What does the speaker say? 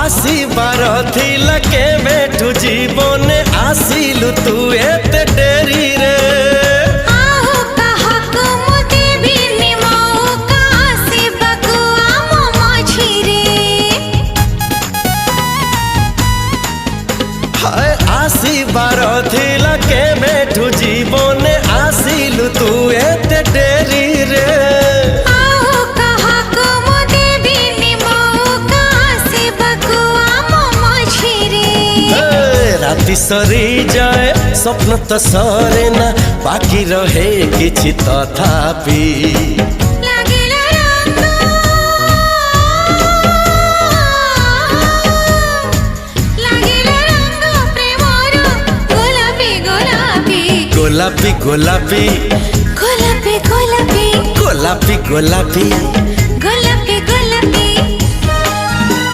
आसीबार थिला के बेठू जीवने आसिलु तू एते डेरी रे आसीबार थिला के बेठू जीवने आसिलु तू एते डेरी रे राति सरी जाए स्वप्न तो सरे ना बाकी रहे किछि तथापि गोलापी गोलापी गोलापी गोलापी गोलापी गोलापी